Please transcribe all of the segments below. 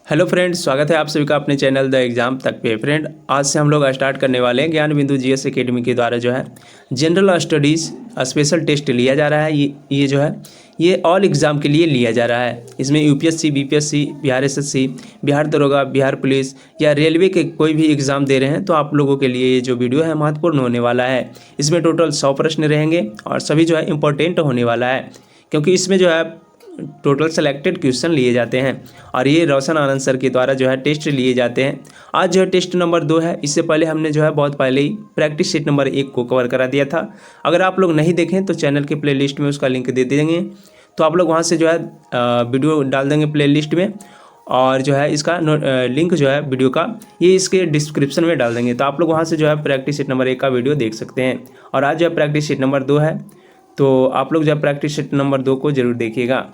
Hello friends, स्वागत है आप सभी का अपने चैनल द एग्ज़ाम तक पे। फ्रेंड, आज से हम लोग स्टार्ट करने वाले हैं ज्ञान बिंदु जीएस एकेडमी के द्वारा जो है जनरल स्टडीज़ स्पेशल टेस्ट लिया जा रहा है। ये जो है ये ऑल एग्ज़ाम के लिए लिया जा रहा है। इसमें UPSC, BPSC, Bihar SSC, Bihar दरोगा, बिहार पुलिस या रेलवे के कोई भी एग्ज़ाम दे रहे हैं तो आप लोगों के लिए ये जो वीडियो है महत्वपूर्ण होने वाला है। इसमें टोटल 100 प्रश्न रहेंगे और सभी जो है इम्पोर्टेंट होने वाला है, क्योंकि इसमें जो है टोटल सेलेक्टेड क्वेश्चन लिए जाते हैं और ये रोशन आनंद सर के द्वारा जो है टेस्ट लिए जाते हैं। आज जो है टेस्ट नंबर 2 है। इससे पहले हमने जो है बहुत पहले ही प्रैक्टिस सेट नंबर 1 को कवर करा दिया था। अगर आप लोग नहीं देखें तो चैनल के प्लेलिस्ट में उसका लिंक दे देंगे, तो आप लोग वहाँ से जो है वीडियो डाल देंगे प्लेलिस्ट में, और जो है इसका लिंक जो है वीडियो का ये इसके डिस्क्रिप्शन में डाल देंगे, तो आप लोग वहाँ से जो है प्रैक्टिस सेट नंबर 1 का वीडियो देख सकते हैं। और आज जो है प्रैक्टिस सेट नंबर 2 है, तो आप लोग जो है प्रैक्टिस सेट नंबर 2 को ज़रूर देखिएगा।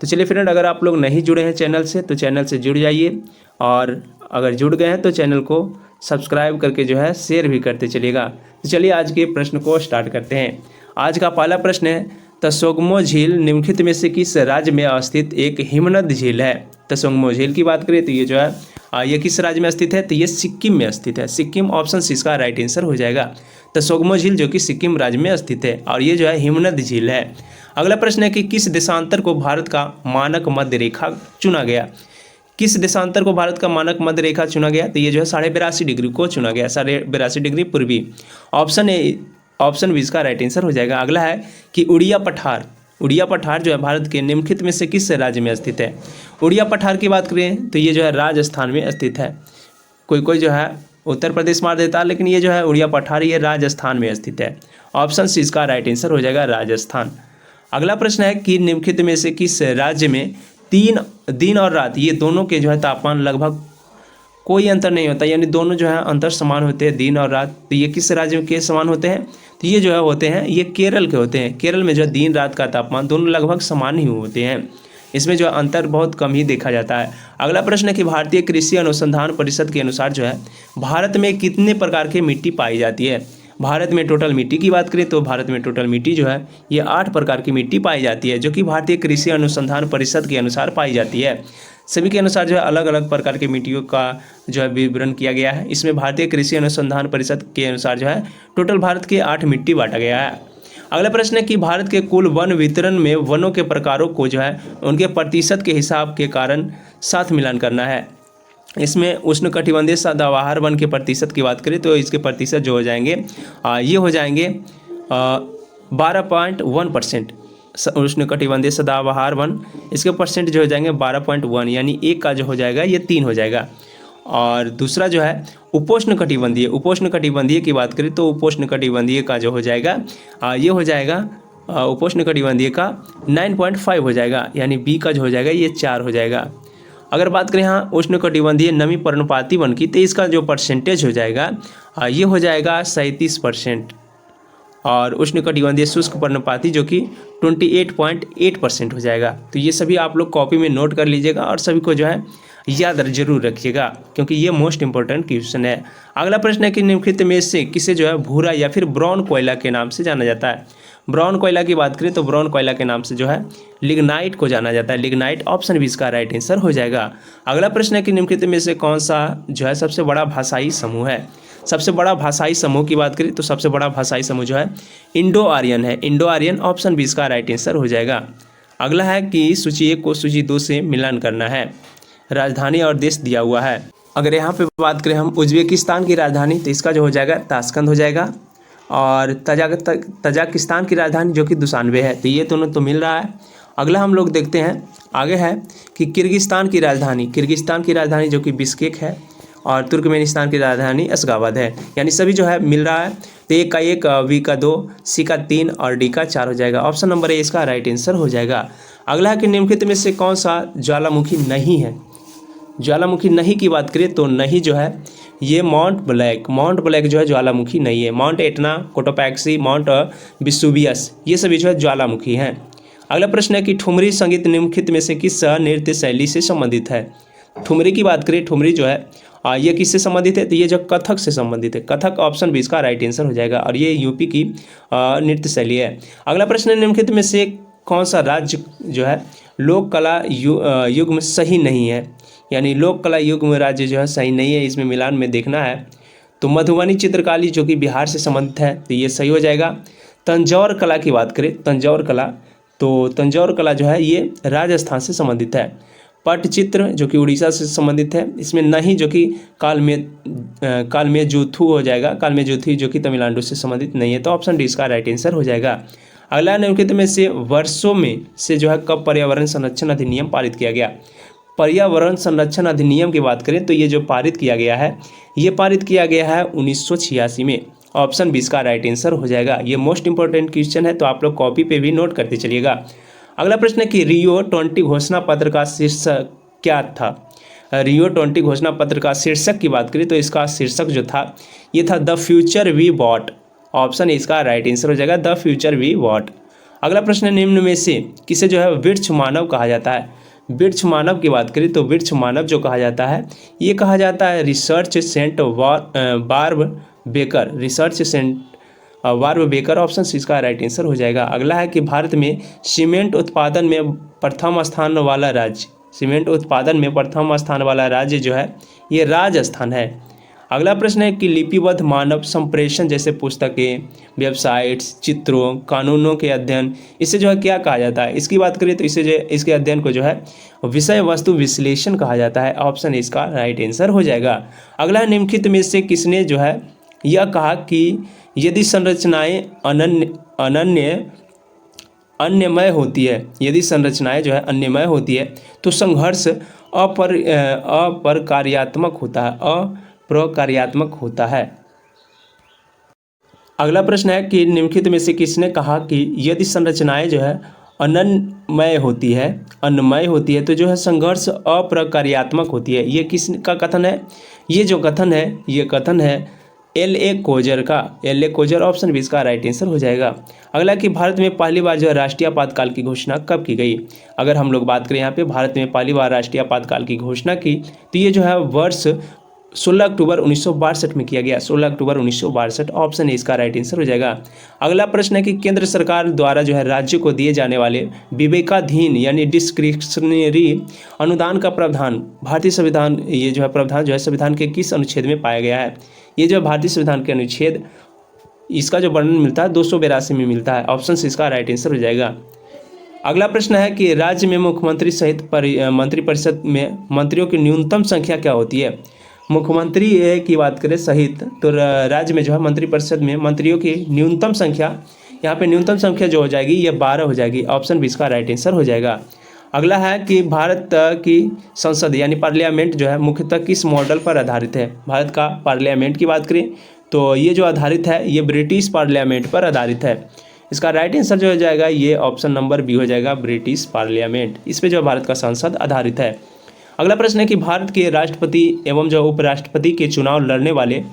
तो चलिए फ्रेंड, अगर आप लोग नहीं जुड़े हैं चैनल से तो चैनल से जुड़ जाइए, और अगर जुड़ गए हैं तो चैनल को सब्सक्राइब करके जो है शेयर भी करते चलिएगा। तो चलिए आज के प्रश्न को स्टार्ट करते हैं। आज का पहला प्रश्न है, त्सोग्मो झील निम्नलिखित में से किस राज्य में स्थित एक हिमनद झील है? त्सोग्मो झील की बात करें तो ये जो है ये किस राज्य में स्थित है? तो ये सिक्किम में स्थित है। सिक्किम ऑप्शन सी इसका राइट आंसर हो जाएगा। त्सोग्मो झील जो कि सिक्किम राज्य में स्थित है और ये जो है हिमनद झील है। अगला प्रश्न है कि किस देशांतर को भारत का मानक मध्य रेखा चुना गया? किस देशांतर को भारत का मानक मध्य रेखा चुना गया? तो ये जो है 82.5 डिग्री को चुना गया, 82.5 डिग्री पूर्वी। ऑप्शन बी इसका राइट आंसर हो जाएगा। अगला है कि उड़िया पठार जो है भारत के निम्नलिखित में से किस राज्य में स्थित है? उड़िया पठार की बात करें तो ये जो है राजस्थान में स्थित है। कोई जो है उत्तर प्रदेश मार देता है, लेकिन ये जो है उड़िया पठार ये राजस्थान में स्थित है। ऑप्शन सी इसका राइट आंसर हो जाएगा, राजस्थान। अगला प्रश्न है कि निम्नलिखित में से किस राज्य में दिन और रात ये दोनों के जो है तापमान लगभग कोई अंतर नहीं होता, यानी दोनों जो है अंतर समान होते हैं, दिन और रात। तो ये किस राज्य के समान होते हैं? तो ये जो है होते हैं, ये केरल के होते हैं। केरल में जो है दिन रात का तापमान दोनों लगभग समान ही होते हैं, इसमें जो अंतर बहुत कम ही देखा जाता है। अगला प्रश्न है कि भारतीय कृषि अनुसंधान परिषद के अनुसार जो है भारत में कितने प्रकार की मिट्टी पाई जाती है? भारत में टोटल मिट्टी की बात करें तो भारत में टोटल मिट्टी जो है ये 8 प्रकार की मिट्टी पाई जाती है, जो कि भारतीय कृषि अनुसंधान परिषद के अनुसार पाई जाती है। सभी के अनुसार जो है अलग अलग प्रकार की मिट्टियों का जो है विवरण किया गया है। इसमें भारतीय कृषि अनुसंधान परिषद के अनुसार जो है टोटल भारत के 8 मिट्टी बांटा गया है। अगला प्रश्न है कि भारत के कुल वन वितरण में वनों के प्रकारों को जो है उनके प्रतिशत के हिसाब के कारण साथ मिलान करना है। इसमें उष्णकटिबंधीय सदाबहार वन के प्रतिशत की बात करें तो इसके प्रतिशत जो हो जाएंगे ये हो जाएंगे 12.1%। उष्णकटिबंधीय सदाबहार वन इसके परसेंट जो हो जाएंगे 12.1, यानी एक का जो हो जाएगा ये 3 हो जाएगा। और दूसरा जो है उपोष्णकटिबंधीय की बात करें तो उपोष्णकटिबंधीय का जो हो जाएगा ये हो जाएगा उपोष्णकटिबंधीय का 9.5 हो जाएगा, यानी बी का जो हो जाएगा ये 4 हो जाएगा। अगर बात करें हाँ उष्णकटिबंधीय नमी पर्णपाती वन की, तो इसका जो परसेंटेज हो जाएगा ये हो जाएगा 37%। और उष्णकटिबंधीय शुष्क पर्णपाती जो कि 28.8% हो जाएगा। तो ये सभी आप लोग कॉपी में नोट कर लीजिएगा और सभी को जो है याद जरूर रखिएगा, क्योंकि ये मोस्ट इंपॉर्टेंट क्वेश्चन है। अगला प्रश्न है कि निम्नलिखित में से किसे जो है भूरा या फिर ब्राउन कोयला के नाम से जाना जाता है? ब्राउन कोयला की बात करें तो ब्राउन कोयला के नाम से जो है लिग्नाइट को जाना जाता है, लिग्नाइट। ऑप्शन बी इसका राइट आंसर हो जाएगा। अगला प्रश्न है कि निम्नलिखित में से कौन सा जो है सबसे बड़ा भाषाई समूह है? सबसे बड़ा भाषाई समूह की बात करें तो सबसे बड़ा भाषाई समूह जो है इंडो आर्यन है, इंडो आर्यन। ऑप्शन बी इसका राइट आंसर हो जाएगा। अगला है कि सूची 1 को सूची 2 से मिलान करना है। राजधानी और देश दिया हुआ है। अगर यहाँ पे बात करें हम उज्बेकिस्तान की राजधानी, तो इसका जो हो जाएगा ताशकंद हो जाएगा। और तजाकिस्तान की राजधानी जो कि दुशानबे है, तो ये दोनों तो मिल रहा है। अगला हम लोग देखते हैं, आगे है कि किर्गिस्तान की राजधानी जो कि बिश्केक है, और तुर्कमेनिस्तान की राजधानी अशगाबाद है, यानी सभी जो है मिल रहा है। तो एक का 1, बी का 2, सी का 3 और डी का 4 हो जाएगा। ऑप्शन नंबर ए इसका राइट आंसर हो जाएगा। अगला है कि निम्नलिखित में से कौन सा ज्वालामुखी नहीं है? ज्वालामुखी नहीं की बात करें तो नहीं जो है ये माउंट ब्लैक जो है ज्वालामुखी नहीं है। Mount Etna, Cotopaxi, mount Vesuvius ये सभी जो है ज्वालामुखी हैं। अगला प्रश्न है कि ठुमरी संगीत निम्नलिखित में से किस नृत्य शैली से संबंधित है? ठुमरी की बात करें, ठुमरी जो है ये किससे संबंधित है? तो ये जो कथक से संबंधित है, कथक। ऑप्शन बी इसका राइट आंसर हो जाएगा, और ये यूपी की नृत्य शैली है। अगला प्रश्न है निम्नलिखित में से कौन सा राज्य जो है लोक कला युग्म सही नहीं है, यानी लोक कला युग्म राज्य जो है सही नहीं है, इसमें मिलान में देखना है। तो मधुबनी चित्रकारी जो कि बिहार से संबंधित है, तो ये सही हो जाएगा। तंजौर कला की बात करें, तंजौर कला, तो तंजौर कला जो है ये राजस्थान से संबंधित है। पट्टचित्र जो कि उड़ीसा से संबंधित है, इसमें नहीं जो कि कालमेजुथु हो जाएगा, कालमेजुथु जो कि तमिलनाडु से संबंधित नहीं है, तो ऑप्शन डी इसका राइट आंसर हो जाएगा। अगला निम्नलिखित में से वर्षों में से जो है कब पर्यावरण संरक्षण अधिनियम पारित किया गया। पर्यावरण संरक्षण अधिनियम की बात करें तो ये जो पारित किया गया है, ये पारित किया गया है 1986 में। ऑप्शन बी इसका राइट आंसर हो जाएगा। ये मोस्ट इंपॉर्टेंट क्वेश्चन है, तो आप लोग कॉपी पे भी नोट करते चलिएगा। अगला प्रश्न है कि रियो 20 घोषणा पत्र का शीर्षक क्या था। रियो 20 घोषणा पत्र का शीर्षक की बात करें तो इसका शीर्षक जो था ये था the future we want. Option इसका राइट आंसर हो जाएगा, द फ्यूचर वी वॉट। अगला प्रश्न है निम्न में से किसे जो है वृक्ष मानव कहा जाता है। वृक्ष मानव की बात करें तो वृक्ष मानव जो कहा जाता है ये कहा जाता है Richard Saint Barbe Baker, Richard Saint Barbe Baker. Option C इसका राइट आंसर हो जाएगा। अगला है कि भारत में सीमेंट उत्पादन में प्रथम स्थान वाला राज्य, सीमेंट उत्पादन में प्रथम स्थान वाला राज्य जो है ये राजस्थान है। अगला प्रश्न है कि लिपिबद्ध मानव संप्रेषण जैसे पुस्तकें, वेबसाइट्स, चित्रों, कानूनों के अध्ययन, इसे जो है क्या कहा जाता है। इसकी बात करें तो इसे जो इसके अध्ययन को जो है विषय वस्तु विश्लेषण कहा जाता है। ऑप्शन इसका राइट आंसर हो जाएगा। अगला निम्नलिखित में से किसने जो है यह कहा कि यदि संरचनाएं अन्यमय होती है, यदि संरचनाएं जो है अन्यमय होती है तो संघर्ष अप्रकार्यात्मक होता है। अगला प्रश्न है कि निम्नलिखित में से किसने कहा कि यदि संरचनाएं जो है अन्नमय होती है तो जो है संघर्ष अप्रकार्यात्मक होती है। ये किसका कथन है। ये जो कथन है ये कथन है L.A. कोजर का, L.A. कोजर। ऑप्शन बी इसका राइट आंसर हो जाएगा। अगला कि भारत में पहली बार जो है राष्ट्रीय आपातकाल की घोषणा कब की गई। अगर हम लोग बात करें यहाँ पे भारत में पहली बार राष्ट्रीय आपातकाल की घोषणा की तो ये जो है वर्ष 16 अक्टूबर 1962 में किया गया, 16 अक्टूबर 1962। ऑप्शन ए इसका राइट आंसर हो जाएगा। अगला प्रश्न है कि केंद्र सरकार द्वारा जो है राज्य को दिए जाने वाले विवेकाधीन यानी डिस्क्रिशनरी अनुदान का प्रावधान भारतीय संविधान, ये जो है प्रावधान जो है संविधान के किस अनुच्छेद में पाया गया है। ये जो भारतीय संविधान के अनुच्छेद इसका जो वर्णन मिलता है 282 में मिलता है। ऑप्शन सी इसका राइट आंसर हो जाएगा। अगला प्रश्न है कि राज्य में मुख्यमंत्री सहित मंत्रिपरिषद में मंत्रियों की न्यूनतम संख्या क्या होती है। मुख्यमंत्री की बात करें सहित तो राज्य में जो है मंत्रिपरिषद में मंत्रियों की न्यूनतम संख्या, यहाँ पे न्यूनतम संख्या जो हो जाएगी ये 12 हो जाएगी। ऑप्शन बी इसका राइट आंसर हो जाएगा। अगला है कि भारत की संसद यानी पार्लियामेंट जो है मुख्यतः किस मॉडल पर आधारित है। भारत का पार्लियामेंट की बात करें तो ये जो आधारित है ये ब्रिटिश पार्लियामेंट पर आधारित है। इसका राइट आंसर जो हो जाएगा ये ऑप्शन नंबर बी हो जाएगा, ब्रिटिश पार्लियामेंट। इस पे जो भारत का संसद आधारित है। अगला प्रश्न है कि भारत के राष्ट्रपति एवं जो उपराष्ट्रपति के चुनाव लड़ने वाले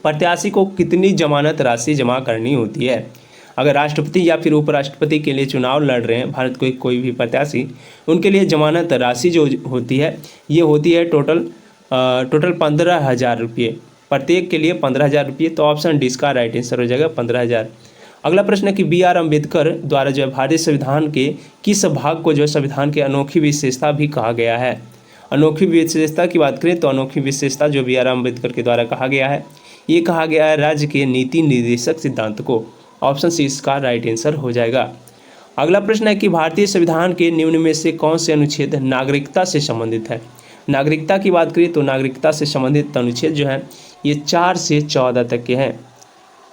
प्रत्याशी को कितनी जमानत राशि जमा करनी होती है। अगर राष्ट्रपति या फिर उपराष्ट्रपति के लिए चुनाव लड़ रहे हैं भारत के कोई भी प्रत्याशी, उनके लिए जमानत राशि जो होती है ये होती है टोटल 15,000 रुपये, प्रत्येक के लिए 15,000 रुपये। तो ऑप्शन डी इसका राइट आंसर हो जाएगा 15,000। अगला प्रश्न है कि B.R. अम्बेडकर द्वारा जो है भारतीय संविधान के किस भाग को जो है संविधान की अनोखी विशेषता भी कहा गया है। अनोखी विशेषता की बात करें तो अनोखी विशेषता जो B.R. अम्बेडकर के द्वारा कहा गया है ये कहा गया है राज्य के नीति निर्देशक सिद्धांत को। ऑप्शन सी इसका राइट आंसर हो जाएगा। अगला प्रश्न है कि भारतीय संविधान के निम्न में से कौन से अनुच्छेद नागरिकता से संबंधित है। नागरिकता की बात करें तो नागरिकता से संबंधित अनुच्छेद जो है ये 4 से 14 तक के हैं।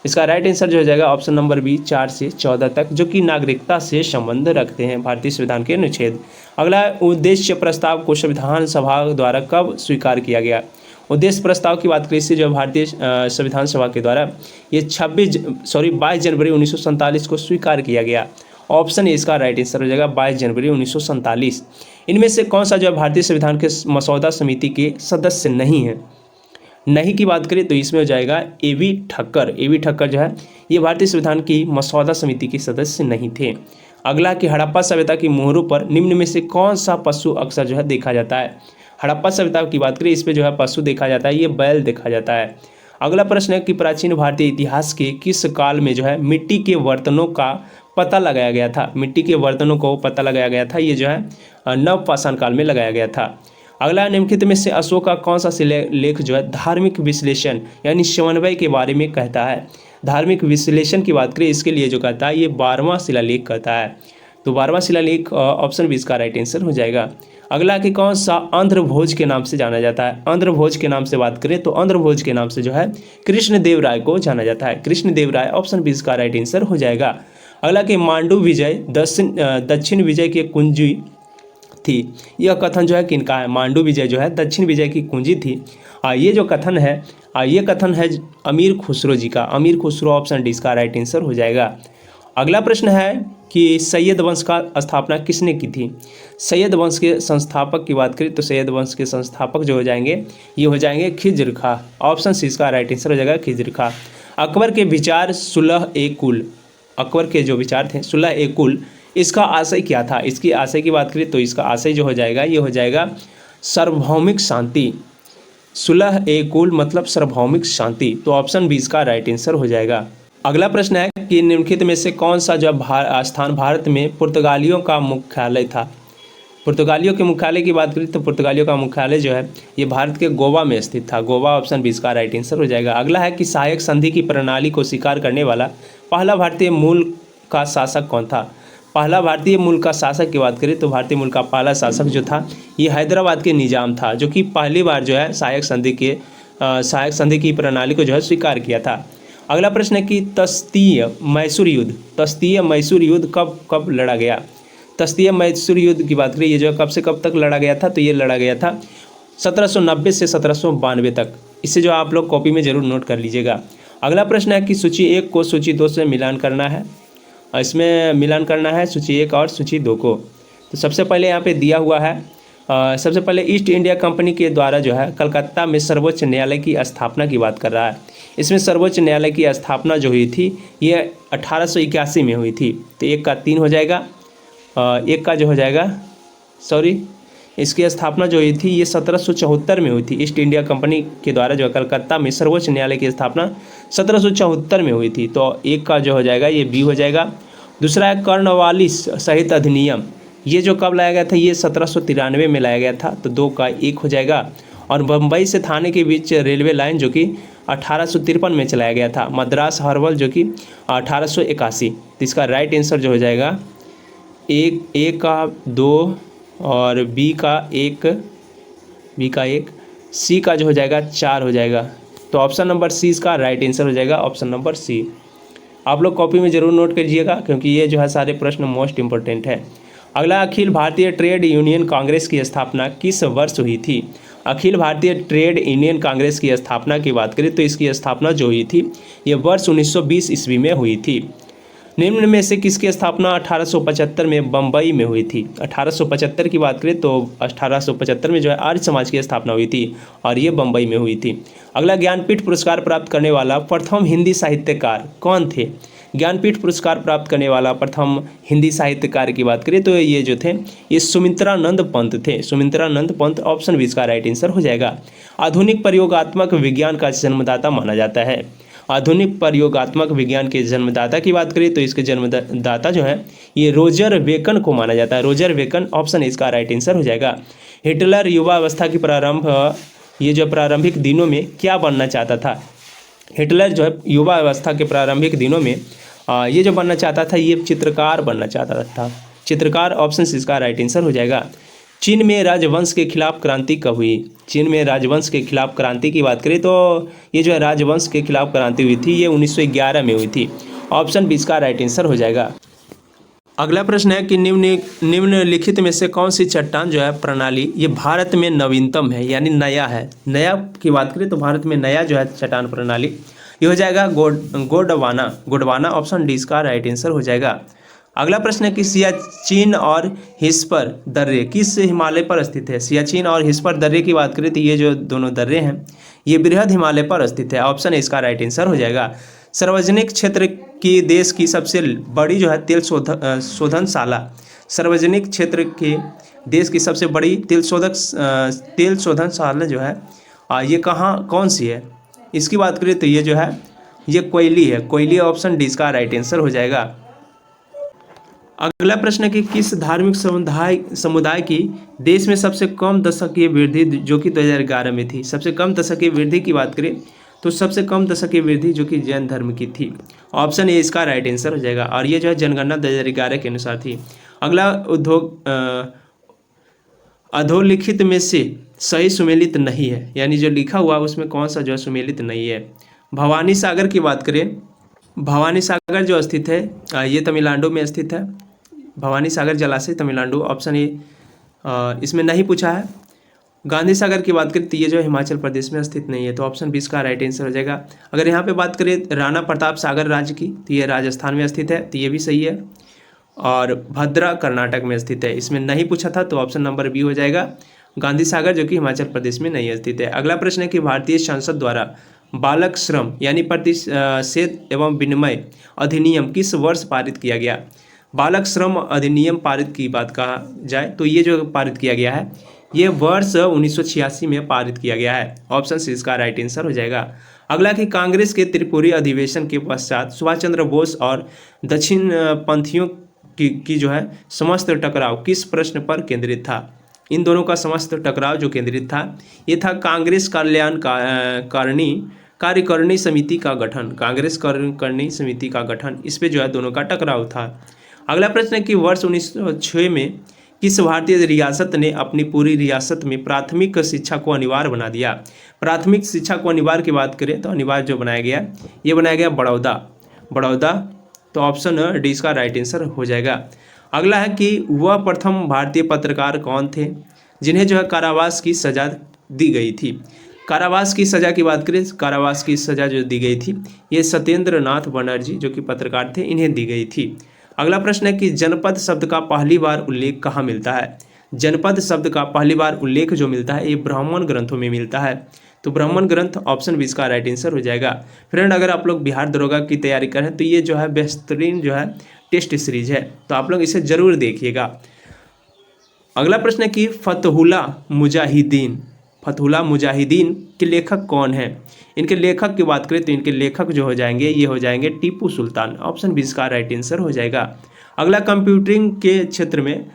इसका राइट आंसर जो हो जाएगा ऑप्शन नंबर बी 4 से 14 तक, जो कि नागरिकता से संबंध रखते हैं भारतीय संविधान के अनुच्छेद। अगला उद्देश्य प्रस्ताव को संविधान सभा द्वारा कब स्वीकार किया गया। उद्देश्य प्रस्ताव की बात करें इससे जो भारतीय संविधान सभा के द्वारा ये 22 जनवरी 1947 को स्वीकार किया गया। ऑप्शन ए इसका राइट आंसर हो जाएगा 22 जनवरी 1947। इनमें से कौन सा जो है भारतीय संविधान के मसौदा समिति के सदस्य नहीं है। नहीं की बात करें तो इसमें हो जाएगा A.V. ठक्कर। A.V. ठक्कर जो है ये भारतीय संविधान की मसौदा समिति के सदस्य नहीं थे। अगला कि हड़प्पा सभ्यता की मोहरों पर निम्न में से कौन सा पशु अक्सर जो है देखा जाता है। हड़प्पा सभ्यता की बात करें इस पे जो है पशु देखा जाता है, ये बैल देखा जाता है। अगला प्रश्न है कि प्राचीन भारतीय इतिहास के किस काल में जो है मिट्टी के बर्तनों का पता लगाया गया था, मिट्टी के बर्तनों को पता लगाया गया था, ये जो है नवपाषाण काल में लगाया गया था। अगला निम्नलिखित में से अशोक का कौन सा शिलालेख जो है धार्मिक विश्लेषण यानी समन्वय के बारे में कहता है। धार्मिक विश्लेषण की बात करें इसके लिए जो कहता है ये 12वां शिलालेख कहता है। तो 12वां शिलालेख ऑप्शन बी इसका राइट आंसर हो जाएगा। अगला कि कौन सा आंध्रभोज के नाम से जाना जाता है। आंध्रभोज के नाम से बात करें तो आंध्रभोज के नाम से जो है कृष्णदेव राय को जाना जाता है। कृष्णदेव राय ऑप्शन बी इसका राइट आंसर हो जाएगा। अगला कि मांडू विजय दक्षिण विजय की कुंजी थी। यह कथन जो है किनका है। मांडू विजय जो है दक्षिण विजय की कुंजी थी। ये जो कथन है ये कथन है अमीर खुसरो जी का। अमीर खुसरो ऑप्शन डी इसका राइट आंसर हो जाएगा। अगला प्रश्न है कि सैयद वंश का स्थापना किसने की थी। सैयद वंश के संस्थापक की बात करें तो सैयद वंश के संस्थापक जो हो जाएंगे ये हो जाएंगे खिज्र खां। ऑप्शन सी इसका राइट आंसर हो जाएगा खिज्र खां। अकबर के विचार सुलह ए कुल। अकबर के जो विचार थे सुलह ए कुल, इसका आशय क्या था। इसकी आशय की बात करें तो इसका आशय जो हो जाएगा ये हो जाएगा सार्वभौमिक शांति। सुलह ए कुल मतलब सार्वभौमिक शांति। तो ऑप्शन बी इसका राइट आंसर हो जाएगा। अगला प्रश्न है कि निम्नलिखित में से कौन सा जो स्थान भारत में पुर्तगालियों का मुख्यालय था। पुर्तगालियों के मुख्यालय की बात करें तो पुर्तगालियों का मुख्यालय जो है ये भारत के गोवा में स्थित था। गोवा ऑप्शन बी इसका राइट आंसर हो जाएगा। अगला है कि सहायक संधि की प्रणाली को स्वीकार करने वाला पहला भारतीय मूल का शासक कौन था। पहला भारतीय मूल का शासक की बात करें तो भारतीय मूल का पहला शासक जो था ये हैदराबाद के निजाम था, जो कि पहली बार जो है सहायक संधि की प्रणाली को जो है स्वीकार किया था। अगला प्रश्न है कि तस्तीय मैसूर युद्ध कब लड़ा गया। तस्तीय मैसूर युद्ध की बात करें ये जो कब से कब तक लड़ा गया था तो ये लड़ा गया था 1790 से 1792 तक। इसे जो आप लोग कॉपी में जरूर नोट कर लीजिएगा। अगला प्रश्न है कि सूची 1 को सूची 2 से मिलान करना है। इसमें मिलान करना है सूची 1 और सूची 2 को। तो सबसे पहले यहाँ पे दिया हुआ है सबसे पहले ईस्ट इंडिया कंपनी के द्वारा जो है कलकत्ता में सर्वोच्च न्यायालय की स्थापना की बात कर रहा है। इसमें सर्वोच्च न्यायालय की स्थापना जो हुई थी ये 1881 में हुई थी। तो 1 का 3 हो जाएगा। 1 का जो हो जाएगा इसकी स्थापना जो हुई थी ये 1774 में हुई थी। ईस्ट इंडिया कंपनी के द्वारा जो कलकत्ता में सर्वोच्च न्यायालय की स्थापना 1774 में हुई थी। तो 1 का जो हो जाएगा ये बी हो जाएगा। दूसरा है कर्नवालिस सहित अधिनियम। ये जो कब लाया गया था ये 1793 में लाया गया था। तो 2 का 1 हो जाएगा। और बम्बई से थाने के बीच रेलवे लाइन जो कि 1853 में चलाया गया था। मद्रास हार्बर जो कि 1881। तो इसका राइट आंसर जो हो जाएगा ए का 2 और बी का 1 सी का जो हो जाएगा 4 हो जाएगा। तो ऑप्शन नंबर सी इसका राइट आंसर हो जाएगा। ऑप्शन नंबर सी आप लोग कॉपी में ज़रूर नोट करिएगा क्योंकि ये जो है सारे प्रश्न मोस्ट इंपॉर्टेंट है। अगला अखिल भारतीय ट्रेड यूनियन कांग्रेस की स्थापना किस वर्ष हुई थी। अखिल भारतीय ट्रेड यूनियन कांग्रेस की स्थापना की बात करें तो इसकी स्थापना जो हुई थी ये वर्ष 1920 ईस्वी में हुई थी। निम्न में से किसकी स्थापना 1875 में बम्बई में हुई थी। 1875 की बात करें तो 1875 में जो है आर्य समाज की स्थापना हुई थी और ये बम्बई में हुई थी। अगला ज्ञानपीठ पुरस्कार प्राप्त करने वाला प्रथम हिंदी साहित्यकार कौन थे। ज्ञानपीठ पुरस्कार प्राप्त करने वाला प्रथम हिंदी साहित्यकार की बात करें तो ये जो थे ये सुमित्रानंद पंत थे। सुमित्रानंद पंत ऑप्शन बी इसका राइट आंसर हो जाएगा। आधुनिक प्रयोगात्मक विज्ञान का जन्मदाता माना जाता है। आधुनिक प्रयोगात्मक विज्ञान के जन्मदाता की बात करें तो इसके जन्मदाता जो है ये रोजर बेकन को माना जाता है। रोजर बेकन ऑप्शन इसका राइट आंसर हो जाएगा। हिटलर युवावस्था की प्रारंभिक दिनों में क्या बनना चाहता था। हिटलर जो है युवा अवस्था के प्रारंभिक दिनों में ये जो बनना चाहता था ये चित्रकार बनना चाहता था। चित्रकार ऑप्शन इसका राइट आंसर हो जाएगा। चीन में राजवंश के खिलाफ क्रांति कब हुई। चीन में राजवंश के खिलाफ क्रांति की बात करें तो ये जो है राजवंश के खिलाफ क्रांति हुई थी ये 1911 में हुई थी। ऑप्शन बी इसका राइट आंसर हो जाएगा। अगला प्रश्न है कि निम्नलिखित में से कौन सी चट्टान जो है प्रणाली ये भारत में नवीनतम है यानी नया है। नया की बात करें तो भारत में नया जो है चट्टान प्रणाली ये हो जाएगा गोंडवाना ऑप्शन डी इसका राइट आंसर हो जाएगा। अगला प्रश्न है कि सियाचिन और हिस्पर दर्रे किस हिमालय पर स्थित है। सियाचिन और हिस्पर दर्रे की बात करें तो ये जो दोनों दर्रे हैं ये बृहद हिमालय पर स्थित है। ऑप्शन ए इसका राइट आंसर हो जाएगा। सार्वजनिक क्षेत्र की देश की सबसे बड़ी जो है तेल शोधनशाला। सार्वजनिक क्षेत्र के देश की सबसे बड़ी तेल शोधनशाला जो है ये कौन सी है। इसकी बात करें तो ये जो है ये कोयली है। कोयली ऑप्शन डी इसका राइट आंसर हो जाएगा। अगला प्रश्न है कि किस धार्मिक समुदाय की देश में सबसे कम दशकीय वृद्धि जो कि 2011 में थी। सबसे कम दशकीय वृद्धि की बात करें तो सबसे कम दशकीय वृद्धि जो कि जैन धर्म की थी। ऑप्शन ए इसका राइट आंसर हो जाएगा और ये जो है जनगणना 2011 के अनुसार थी। अगला अधोलिखित में से सही सुमेलित नहीं है, यानी जो लिखा हुआ उसमें कौन सा जो है सुमेलित नहीं है। भवानी सागर की बात करें, भवानी सागर जो स्थित है ये तमिलनाडु में स्थित है। भवानी सागर जलाशय तमिलनाडु, ऑप्शन ए इसमें नहीं पूछा है। गांधी सागर की बात करें तो ये जो हिमाचल प्रदेश में स्थित नहीं है, तो ऑप्शन बी इसका राइट आंसर हो जाएगा। अगर यहाँ पे बात करें राणा प्रताप सागर राज्य की तो ये राजस्थान में स्थित है, तो ये भी सही है। और भद्रा कर्नाटक में स्थित है, इसमें नहीं पूछा था, तो ऑप्शन नंबर बी हो जाएगा गांधी सागर जो कि हिमाचल प्रदेश में नहीं स्थित है। अगला प्रश्न है कि भारतीय संसद द्वारा बालक श्रम यानी प्रतिषेध एवं विनिमय अधिनियम किस वर्ष पारित किया गया। बालक श्रम अधिनियम पारित की बात कहा जाए तो ये जो पारित किया गया है ये वर्ष 1986 में पारित किया गया है। ऑप्शन सी इसका राइट आंसर हो जाएगा। अगला कि कांग्रेस के त्रिपुरी अधिवेशन के पश्चात सुभाष चंद्र बोस और दक्षिण पंथियों की जो है समस्त टकराव किस प्रश्न पर केंद्रित था। इन दोनों का समस्त टकराव जो केंद्रित था ये था कांग्रेस कार्यकारिणी समिति का गठन। कांग्रेस कार्यकारिणी समिति का गठन, इस पे जो है दोनों का टकराव था। अगला प्रश्न है कि वर्ष 1906 में किस भारतीय रियासत ने अपनी पूरी रियासत में प्राथमिक शिक्षा को अनिवार्य बना दिया। प्राथमिक शिक्षा को अनिवार्य की बात करें तो अनिवार्य जो बनाया गया ये बनाया गया बड़ौदा, तो ऑप्शन डी इसका राइट आंसर हो जाएगा। अगला है कि वह प्रथम भारतीय पत्रकार कौन थे जिन्हें जो है कारावास की सजा दी गई थी। कारावास की सजा की बात करें, कारावास की सजा जो दी गई थी ये सत्येंद्र नाथ बनर्जी जो कि पत्रकार थे इन्हें दी गई थी। अगला प्रश्न है कि जनपद शब्द का पहली बार उल्लेख कहाँ मिलता है। जनपद शब्द का पहली बार उल्लेख जो मिलता है ये ब्राह्मण ग्रंथों में मिलता है, तो ब्राह्मण ग्रंथ ऑप्शन बी इसका राइट आंसर हो जाएगा। फ्रेंड अगर आप लोग बिहार दरोगा की तैयारी करें तो ये जो है बेहतरीन जो है टेस्ट सीरीज है, तो आप लोग इसे जरूर देखिएगा। अगला प्रश्न है कि फतहुल्ला मुजाहिदीन के लेखक कौन है। इनके लेखक की बात करें तो इनके लेखक जो हो जाएंगे ये हो जाएंगे टीपू सुल्तान। ऑप्शन बी इसका राइट आंसर हो जाएगा। अगला कंप्यूटिंग के क्षेत्र में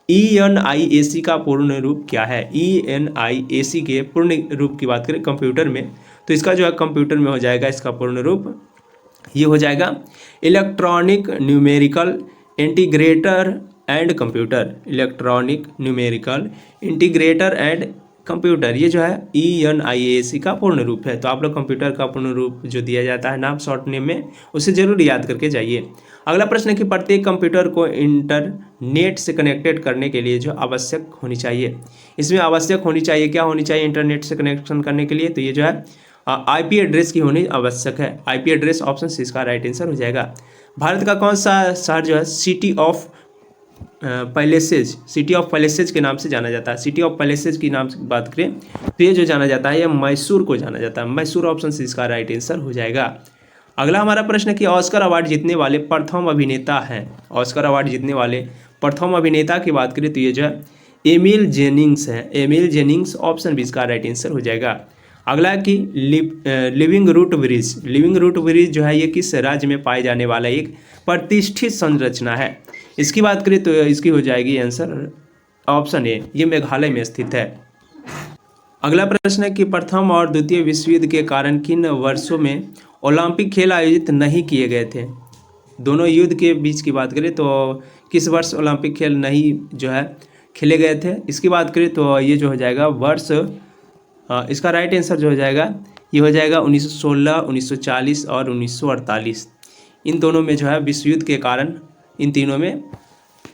ENIAC का पूर्ण रूप क्या है। ENIAC के पूर्ण रूप की बात करें कंप्यूटर में तो इसका जो है कंप्यूटर में हो जाएगा इसका पूर्ण रूप ये हो जाएगा electronic numerical integrator and computer. Electronic numerical integrator and computer ये जो है ENIAC का पूर्ण रूप है। तो आप लोग कंप्यूटर का पूर्ण रूप जो दिया जाता है नाम शॉर्ट नेम में उसे जरूर याद करके जाइए। अगला प्रश्न है कि प्रत्येक कंप्यूटर को इंटरनेट से कनेक्टेड करने के लिए जो आवश्यक होनी चाहिए, इसमें आवश्यक होनी चाहिए क्या होनी चाहिए इंटरनेट से कनेक्शन करने के लिए, तो ये जो है IP एड्रेस की होनी आवश्यक है। IP एड्रेस ऑप्शन सी इसका राइट आंसर हो जाएगा। भारत का कौन सा शहर जो है सिटी ऑफ पैलेसेज के नाम से जाना जाता है। सिटी ऑफ पैलेसेज की नाम से बात करें तो ये जो जाना जाता है ये मैसूर को जाना जाता है। मैसूर ऑप्शन सी इसका राइट आंसर हो जाएगा। अगला हमारा प्रश्न है कि ऑस्कर अवार्ड जीतने वाले प्रथम अभिनेता हैं। ऑस्कर अवार्ड जीतने वाले प्रथम अभिनेता की बात करें तो ये जो है एमिल जेनिंग्स है। एमिल जेनिंग्स ऑप्शन बी इसका राइट आंसर हो जाएगा। अगला है कि लिविंग रूट ब्रिज जो है ये किस राज्य में पाए जाने वाला एक प्रतिष्ठित संरचना है। इसकी बात करें तो इसकी हो जाएगी आंसर ऑप्शन ए, ये मेघालय में स्थित है। अगला प्रश्न है कि प्रथम और द्वितीय विश्व युद्ध के कारण किन वर्षों में ओलंपिक खेल आयोजित नहीं किए गए थे। दोनों युद्ध के बीच की बात करें तो किस वर्ष ओलंपिक खेल नहीं जो है खेले गए थे। इसकी बात करें तो ये जो हो जाएगा वर्ष इसका राइट आंसर जो हो जाएगा ये हो जाएगा 1916, 1940 और 1948। इन दोनों में जो है विश्व युद्ध के कारण इन तीनों में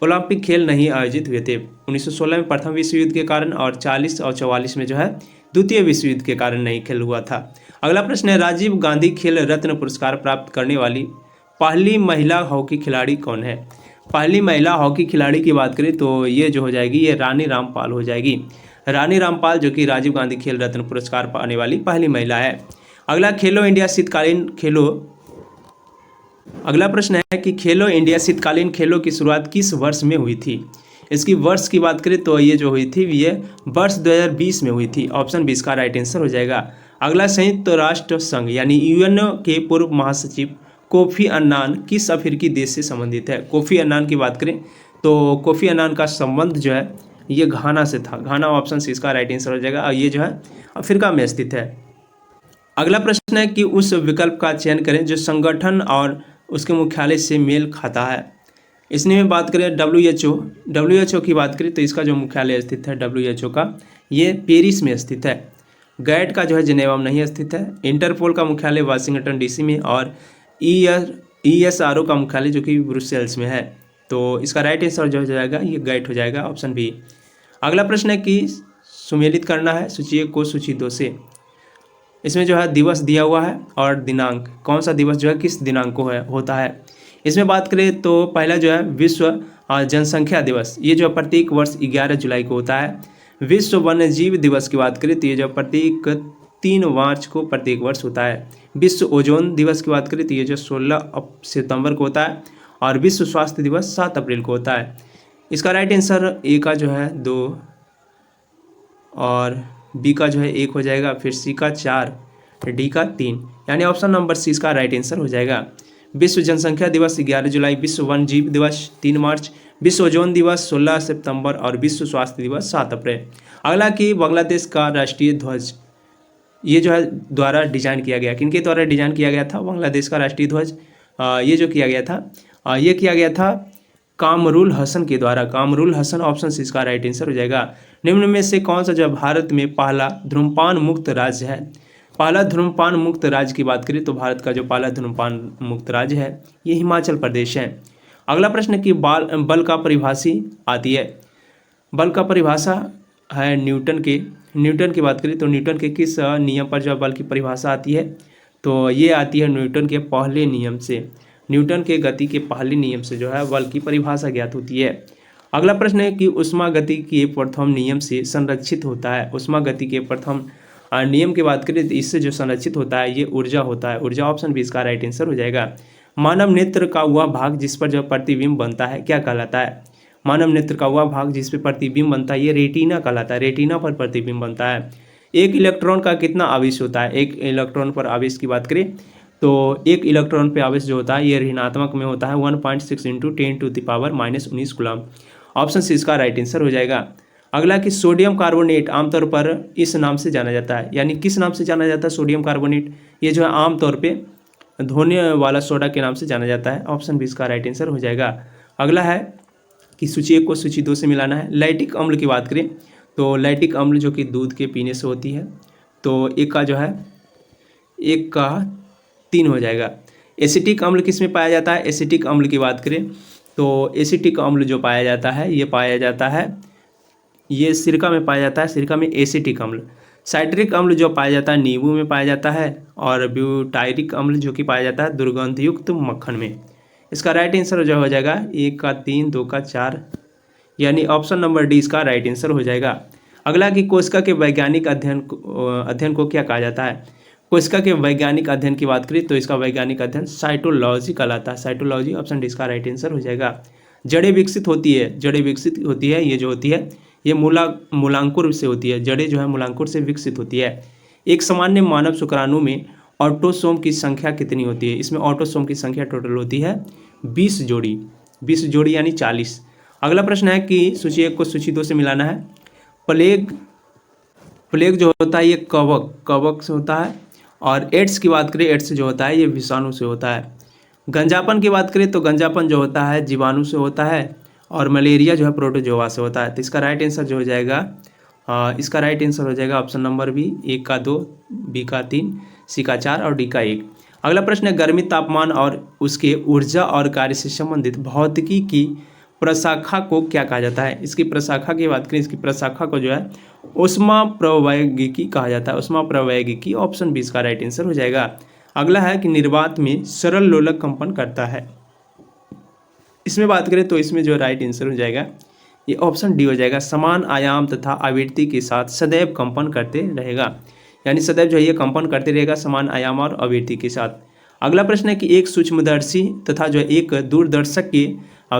ओलंपिक खेल नहीं आयोजित हुए थे। 1916 में प्रथम विश्व युद्ध के कारण और 40 और 44 में जो है द्वितीय विश्व युद्ध के कारण नहीं खेल हुआ था। अगला प्रश्न है राजीव गांधी खेल रत्न पुरस्कार प्राप्त करने वाली पहली महिला हॉकी खिलाड़ी कौन है। पहली महिला हॉकी खिलाड़ी की बात करें तो ये जो हो जाएगी ये रानी रामपाल हो जाएगी। रानी रामपाल जो कि राजीव गांधी खेल रत्न पुरस्कार पाने वाली पहली महिला है। अगला अगला प्रश्न है कि खेलो इंडिया शीतकालीन खेलों की शुरुआत किस वर्ष में हुई थी। इसकी वर्ष की बात करें तो ये जो हुई थी ये वर्ष 2020 में हुई थी। ऑप्शन 20 का राइट आंसर हो जाएगा। अगला संयुक्त राष्ट्र संघ यानी UN के पूर्व महासचिव कोफी अन्नान किस अफ्रीकी देश से संबंधित है? कोफी अन्नान की बात करें तो कोफी अन्नान का संबंध जो है ये घाना से था। घाना ऑप्शन सी इसका राइट आंसर हो जाएगा और ये जो है अफ्रीका में स्थित है। अगला प्रश्न है कि उस विकल्प का चयन करें जो संगठन और उसके मुख्यालय से मेल खाता है। इसमें में बात करें डब्ल्यूएचओ की बात करें तो इसका जो मुख्यालय स्थित है डब्ल्यूएचओ का ये पेरिस में स्थित है। गैट का जो है जिनेवा में नहीं स्थित है। इंटरपोल का मुख्यालय वाशिंगटन डीसी में और ईएसआरओ का मुख्यालय जो कि ब्रुसेल्स में है। तो इसका राइट आंसर जो हो जाएगा ये गैट हो जाएगा, ऑप्शन बी। अगला प्रश्न है कि सुमेलित करना है सूची 1 को सूची 2 से। इसमें जो है दिवस दिया हुआ है और दिनांक, कौन सा दिवस जो है किस दिनांक को होता है। इसमें बात करें तो पहला जो है विश्व जनसंख्या दिवस, ये जो प्रत्येक वर्ष 11 जुलाई को होता है। विश्व वन्यजीव दिवस की बात करें तो ये जो प्रत्येक 3 मार्च को प्रत्येक वर्ष होता है। विश्व ओजोन दिवस की बात करें तो ये जो 16 सितंबर को होता है और विश्व स्वास्थ्य दिवस 7 अप्रैल को होता है। इसका राइट आंसर ए का जो है 2 और बी का जो है 1 हो जाएगा, फिर सी का 4, डी का 3, यानी ऑप्शन नंबर सी इसका राइट आंसर हो जाएगा। विश्व जनसंख्या दिवस 11 जुलाई, विश्व वन जीव दिवस 3 मार्च, विश्व ओजोन दिवस 16 सितंबर और विश्व स्वास्थ्य दिवस 7 अप्रैल। अगला कि बांग्लादेश का राष्ट्रीय ध्वज ये जो है द्वारा डिजाइन किया गया, किनके द्वारा डिजाइन किया गया था बांग्लादेश का राष्ट्रीय ध्वज? ये जो किया गया था ये किया गया था कामरुल हसन के द्वारा। कामरुल हसन ऑप्शन सी इसका राइट आंसर हो जाएगा। निम्न में से कौन सा जो भारत में पहला धूम्रपान मुक्त राज्य है? पहला धूम्रपान मुक्त राज्य की बात करें तो भारत का जो पहला धूम्रपान मुक्त राज्य है ये हिमाचल प्रदेश है। अगला प्रश्न कि बल का परिभाषी आती है। बल का परिभाषा है न्यूटन की बात करें तो न्यूटन के किस नियम पर जो बल की परिभाषा आती है? तो ये आती है न्यूटन के पहले नियम से। न्यूटन के गति के पहले नियम से जो है बल की परिभाषा ज्ञात होती है। अगला प्रश्न है कि उष्मा गति के प्रथम नियम से संरक्षित होता है। उष्मा गति के प्रथम नियम की बात करें तो इससे जो संरक्षित होता है ये ऊर्जा होता है। ऊर्जा ऑप्शन भी इसका राइट आंसर हो जाएगा। मानव नेत्र का वह भाग जिस पर जो प्रतिबिंब बनता है क्या कहलाता है? मानव नेत्र का वह भाग जिस पर प्रतिबिंब बनता है ये रेटिना कहलाता है। रेटिना पर प्रतिबिंब बनता है। एक इलेक्ट्रॉन का कितना आवेश होता है? एक इलेक्ट्रॉन पर आवेश की बात करें तो एक इलेक्ट्रॉन पे आवेश जो होता है ये ऋणात्मक में होता है 1.6 × 10⁻⁻³ कूलम। ऑप्शन सी इसका राइट आंसर हो जाएगा। अगला कि सोडियम कार्बोनेट आमतौर पर इस नाम से जाना जाता है, यानी किस नाम से जाना जाता है सोडियम कार्बोनेट? ये जो है आमतौर पे धोने वाला सोडा के नाम से जाना जाता है। ऑप्शन बी इसका राइट आंसर हो जाएगा। अगला है कि सूची 1 को सूची 2 से मिलाना है। लैक्टिक अम्ल की बात करें तो लैक्टिक अम्ल जो कि दूध के पीने से होती है तो एक का जो है 1 का 3 हो जाएगा। एसिटिक अम्ल किस में पाया जाता है? एसिटिक अम्ल की बात करें तो एसिटिक अम्ल जो पाया जाता है ये पाया जाता है ये सिरका में पाया जाता है। सिरका में एसिटिक अम्ल। साइट्रिक अम्ल जो पाया जाता है नींबू में पाया जाता है और ब्यूटायरिक अम्ल जो कि पाया जाता है दुर्गंधयुक्त मक्खन में। इसका राइट आंसर जो हो जाएगा 1 का 3, 2 का 4, यानी ऑप्शन नंबर डी इसका राइट आंसर हो जाएगा। अगला कि कोशिका के वैज्ञानिक अध्ययन को क्या कहा जाता है? कोशिका के वैज्ञानिक अध्ययन की बात करें तो इसका वैज्ञानिक अध्ययन साइटोलॉजी कहलाता है। साइटोलॉजी ऑप्शन डी इसका राइट आंसर हो जाएगा। जड़ें विकसित होती है ये जो होती है ये मूलांकुर से होती है। जड़ें जो है मूलांकुर से विकसित होती है। एक सामान्य मानव शुक्राणु में ऑटोसोम की संख्या कितनी होती है? इसमें ऑटोसोम की संख्या टोटल होती है 20 जोड़ी यानी 40। अगला प्रश्न है कि सूची 1 को सूची 2 से मिलाना है। प्लेग जो होता है ये कवक से होता है और एड्स की बात करें एड्स जो होता है ये विषाणु से होता है। गंजापन की बात करें तो गंजापन जो होता है जीवाणु से होता है और मलेरिया जो है प्रोटोजोआ से होता है। तो इसका राइट आंसर जो हो जाएगा ऑप्शन नंबर बी 1 का 2, बी का 3, सी का 4 और डी का 1। अगला प्रश्न है गर्मी तापमान और उसके ऊर्जा और कार्य से संबंधित भौतिकी की प्रशाखा को क्या कहा जाता है? इसकी प्रशाखा की बात करें इसकी प्रशाखा को जो है ऊष्मा प्रवैगिकी कहा जाता है। ऊष्मा प्रवैगिकी ऑप्शन बी इसका राइट आंसर हो जाएगा। अगला है कि निर्वात में सरल लोलक कंपन करता है। इसमें बात करें तो इसमें जो राइट आंसर हो जाएगा ये ऑप्शन डी हो जाएगा। समान आयाम तथा आवृत्ति के साथ सदैव कंपन करते रहेगा, यानी सदैव जो है ये कंपन करते रहेगा समान आयाम और आवृत्ति के साथ। अगला प्रश्न है कि एक सूक्ष्मदर्शी तथा जो एक दूरदर्शक के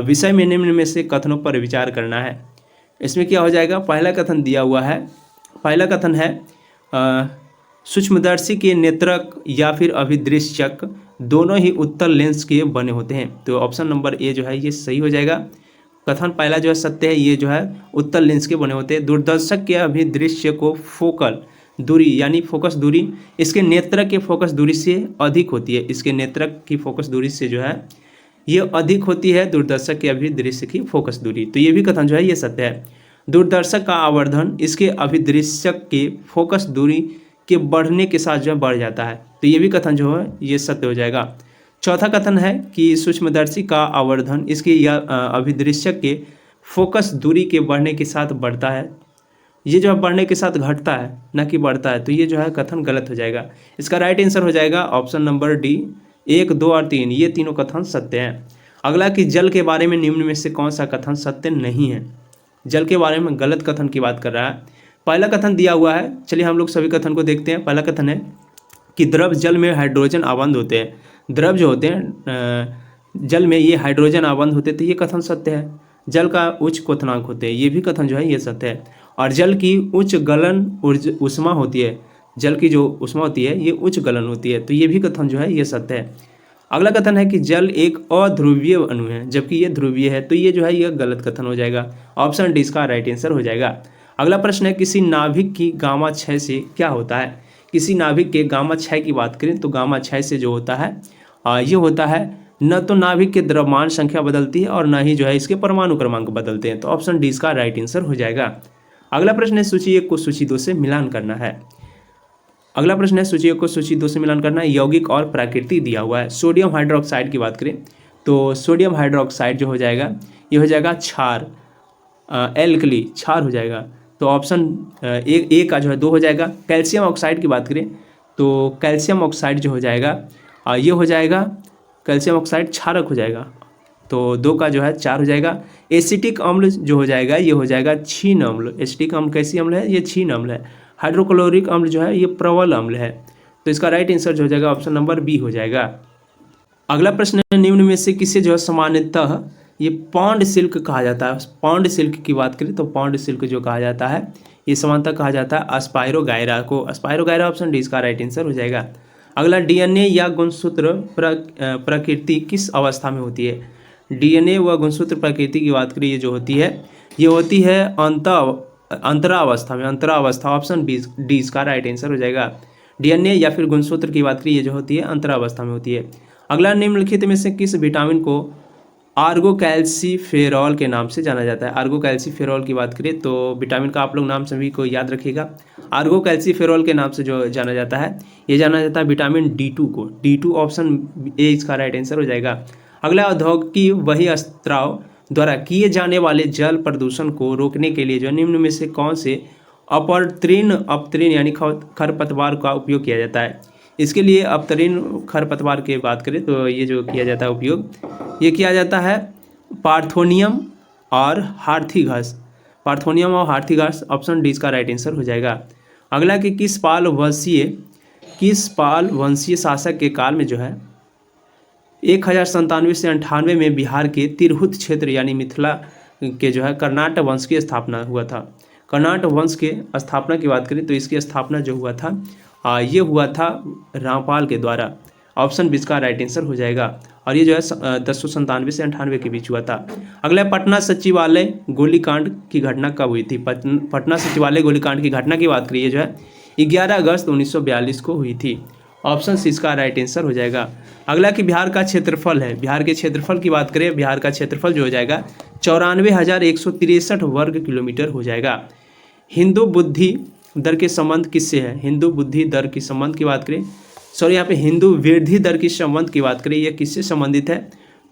विषय में निम्न में से कथनों पर विचार करना है। इसमें क्या हो जाएगा? पहला कथन दिया हुआ है। पहला कथन है सूक्ष्मदर्शी के नेत्रक या फिर अभिदृश्यक दोनों ही उत्तल लेंस के बने होते हैं। तो ऑप्शन नंबर ए जो है ये सही हो जाएगा। कथन पहला जो है सत्य है, ये जो है उत्तल लेंस के बने होते हैं। दूरदर्शक के अभिदृश्य को फोकल दूरी यानी फोकस दूरी इसके नेत्रक के फोकस दूरी से अधिक होती है। इसके नेत्रक की फोकस दूरी से जो है ये अधिक होती है दूरदर्शक के अभिदृश्य की फोकस दूरी। तो ये भी कथन जो है ये सत्य है। दूरदर्शक का आवर्धन इसके अभिदृश्यक के फोकस दूरी के बढ़ने के साथ जो है बढ़ जाता है। तो ये भी कथन जो है ये सत्य हो जाएगा। चौथा कथन है कि सूक्ष्मदर्शी का आवर्धन इसके या अभिदृश्यक के फोकस दूरी के बढ़ने के साथ बढ़ता है। ये जो है बढ़ने के साथ घटता है, ना कि बढ़ता है। तो ये जो है कथन गलत हो जाएगा। इसका राइट आंसर हो जाएगा ऑप्शन नंबर डी, 1, 2 और 3 ये तीनों कथन सत्य हैं। अगला कि जल के बारे में निम्न में से कौन सा कथन सत्य नहीं है। जल के बारे में गलत कथन की बात कर रहा है। पहला कथन दिया हुआ है, चलिए हम लोग सभी कथन को देखते हैं। पहला कथन है कि द्रव जल में हाइड्रोजन आबंध होते हैं। द्रव जो होते हैं जल में ये हाइड्रोजन आबंध होते हैं, तो ये कथन सत्य है। जल का उच्च क्वथनांक होते हैं, ये भी कथन जो है ये सत्य है। और जल की उच्च गलन उष्मा होती है, जल की जो उष्मा होती है ये उच्च गलन होती है, तो ये भी कथन जो है ये सत्य है। अगला कथन है कि जल एक अध्रुवीय अणु है जबकि ये ध्रुवीय है, तो ये जो है ये गलत कथन हो जाएगा। ऑप्शन डी इसका राइट आंसर हो जाएगा। अगला प्रश्न है किसी नाभिक की गामा 6 से क्या होता है। किसी नाभिक के गामा 6 की बात करें तो गामा 6 से जो होता है ये होता है न तो नाभिक के द्रव्यमान संख्या बदलती है और न ही जो है इसके परमाणु क्रमांक बदलते हैं। तो ऑप्शन डी इसका राइट आंसर हो जाएगा। अगला प्रश्न है सूची 1 को सूची 2 से मिलान करना है। अगला प्रश्न है सूची 1 को सूची 2 से मिलान करना है। यौगिक और प्राकृतिक दिया हुआ है। सोडियम हाइड्रोक्साइड की बात करें तो सोडियम हाइड्रोक्साइड जो हो जाएगा ये हो जाएगा क्षार, एल्कली क्षार हो जाएगा। तो ऑप्शन ए का जो है 2 हो जाएगा। कैल्शियम ऑक्साइड की बात करें तो कैल्शियम ऑक्साइड जो हो जाएगा ये हो जाएगा कैल्शियम ऑक्साइड क्षारक हो जाएगा, तो 2 का जो है 4 हो जाएगा। एसिटिक अम्ल जो हो जाएगा ये हो जाएगा क्षीण अम्ल। एसिटिक अम्ल कैसी अम्ल है, ये क्षीण अम्ल है। हाइड्रोक्लोरिक अम्ल जो है ये प्रबल अम्ल है। तो इसका राइट आंसर जो हो जाएगा ऑप्शन नंबर बी हो जाएगा। अगला प्रश्न है निम्न में से किसे जो है सामान्यतः ये पौंड सिल्क कहा जाता है। पौंड सिल्क की बात करें तो पौंड सिल्क जो कहा जाता है ये सामान्यतः कहा जाता है अस्पायरोगायरा को। अस्पायरोगायरा ऑप्शन डी इसका राइट आंसर हो जाएगा। अगला डीएनए या गुणसूत्र प्रकृति किस अवस्था में होती है। डीएनए व गुणसूत्र प्रकृति की बात करें ये जो होती है ये होती है अंतरावस्था में। अंतरावस्था ऑप्शन डी इसका राइट आंसर हो जाएगा। डीएनए या फिर गुणसूत्र की बात करें ये जो होती है अंतरावस्था में होती है। अगला निम्नलिखित में से किस विटामिन को आर्गोकैल्सीफेरॉल के नाम से जाना जाता है। आर्गोकैल्सीफेरॉल की बात करें तो विटामिन का आप लोग नाम सभी को याद रखिएगा। आर्गोकैल्सीफेरॉल के नाम से जो जाना जाता है ये जाना जाता है विटामिन D2 को। D2 ऑप्शन ए इसका राइट आंसर हो जाएगा। अगला औद्योगिक वही स्त्राव द्वारा किए जाने वाले जल प्रदूषण को रोकने के लिए जो निम्न में से कौन से अपतृण यानी खरपतवार का उपयोग किया जाता है। इसके लिए अपतृण खरपतवार की बात करें तो ये जो किया जाता है उपयोग ये किया जाता है पार्थोनियम और हार्थी घास। पार्थोनियम और हार्थी घास ऑप्शन डी इसका राइट आंसर हो जाएगा। अगला कि किस पाल वंशीय शासक के काल में जो है 1097 से 98 में बिहार के तिरहुत क्षेत्र यानी मिथिला के जो है कर्नाटक वंश की स्थापना हुआ था। कर्नाटक वंश के स्थापना की बात करें तो इसकी स्थापना जो हुआ था ये हुआ था रामपाल के द्वारा। ऑप्शन बी इसका राइट आंसर हो जाएगा। और ये जो है 1097 से 98 के बीच हुआ था। अगला पटना सचिवालय गोलीकांड की घटना कब हुई थी। पटना सचिवालय गोलीकांड की घटना की बात करिए जो है 11 अगस्त 1942 को हुई थी। ऑप्शन सी इसका राइट आंसर हो जाएगा। अगला कि बिहार का क्षेत्रफल है। बिहार के क्षेत्रफल की बात करें बिहार का क्षेत्रफल जो हो जाएगा 94,163 वर्ग किलोमीटर हो जाएगा। हिंदू बुद्धि दर के संबंध किससे है। हिंदू बुद्धि दर की संबंध की बात करें यहाँ पे हिंदू वृद्धि दर की संबंध की बात करें ये किससे संबंधित है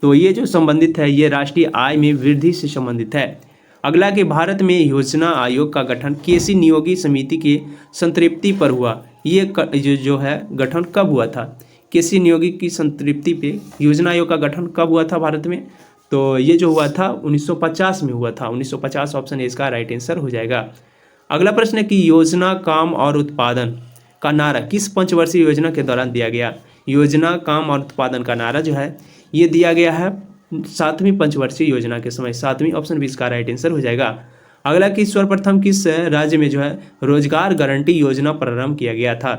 तो ये जो संबंधित है ये राष्ट्रीय आय में वृद्धि से संबंधित है। अगला कि भारत में योजना आयोग का गठन केसी नियोगी समिति के संतृप्ति पर हुआ। ये जो है गठन कब हुआ था। केसी नियोगी की संतृप्ति पे योजना आयोग का गठन कब हुआ था भारत में, तो ये जो हुआ था 1950 में हुआ था। 1950 ऑप्शन ए इसका राइट आंसर हो जाएगा। अगला प्रश्न है कि योजना काम और उत्पादन का नारा किस पंचवर्षीय योजना के दौरान दिया गया। योजना काम और उत्पादन का नारा जो है ये दिया गया है 7वीं पंचवर्षीय योजना के समय। 7वीं ऑप्शन बी इसका राइट आंसर हो जाएगा। अगला कि सर्वप्रथम किस राज्य में जो है रोजगार गारंटी योजना प्रारंभ किया गया था।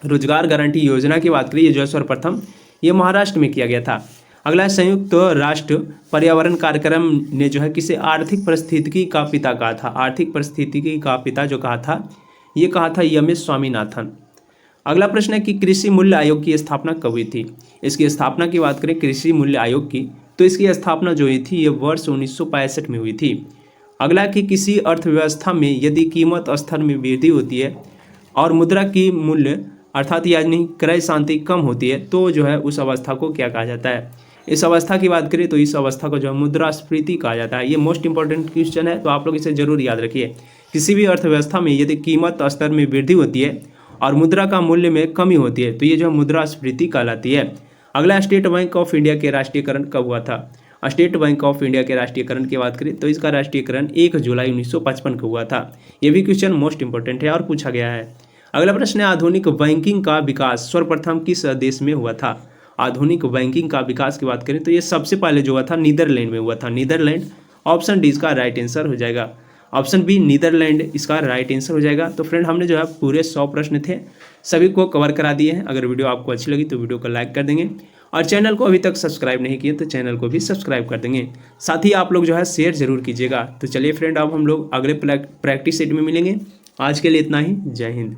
रोजगार गारंटी योजना की बात करिए जो है सर्वप्रथम ये महाराष्ट्र में किया गया था। अगला संयुक्त राष्ट्र पर्यावरण कार्यक्रम ने जो है किसे आर्थिक पारिस्थितिकी का पिता कहा था। आर्थिक पारिस्थितिकी का पिता जो कहा था, ये कहा था एम.एस. स्वामीनाथन। अगला प्रश्न है कि कृषि मूल्य आयोग की स्थापना कब हुई थी। इसकी स्थापना की बात करें कृषि मूल्य आयोग की, तो इसकी स्थापना जो हुई थी ये वर्ष 1965 में हुई थी। अगला कि किसी अर्थव्यवस्था में यदि कीमत स्तर में वृद्धि होती है और मुद्रा की मूल्य अर्थात यानी क्रय शांति कम होती है तो जो है उस अवस्था को क्या कहा जाता है। इस अवस्था की बात करें तो इस अवस्था को जो है मुद्रास्फीति कहा जाता है। ये मोस्ट इंपॉर्टेंट क्वेश्चन है, तो आप लोग इसे जरूर याद रखिए। किसी भी अर्थव्यवस्था में यदि कीमत स्तर में वृद्धि होती है और मुद्रा का मूल्य में कमी होती है तो ये जो मुद्रास्फीति कहलाती है। अगला स्टेट बैंक ऑफ इंडिया के राष्ट्रीयकरण कब हुआ था। स्टेट बैंक ऑफ इंडिया के राष्ट्रीयकरण की बात करें तो इसका राष्ट्रीयकरण 1 जुलाई 1955 को हुआ था। ये भी क्वेश्चन मोस्ट इंपॉर्टेंट है और पूछा गया है। अगला प्रश्न है आधुनिक बैंकिंग का विकास सर्वप्रथम किस देश में हुआ था। आधुनिक बैंकिंग का विकास की बात करें तो ये सबसे पहले जो हुआ था नीदरलैंड में हुआ था। नीदरलैंड, ऑप्शन डी इसका राइट आंसर हो जाएगा। ऑप्शन बी नीदरलैंड इसका राइट आंसर हो जाएगा। तो फ्रेंड हमने जो है पूरे 100 प्रश्न थे सभी को कवर करा दिए हैं। अगर वीडियो आपको अच्छी लगी तो वीडियो को लाइक कर देंगे और चैनल को अभी तक सब्सक्राइब नहीं किए तो चैनल को भी सब्सक्राइब कर देंगे। साथ ही आप लोग जो है शेयर जरूर कीजिएगा। तो चलिए फ्रेंड अब हम लोग अगले प्रैक्टिस सेट में मिलेंगे। आज के लिए इतना ही। जय हिंद।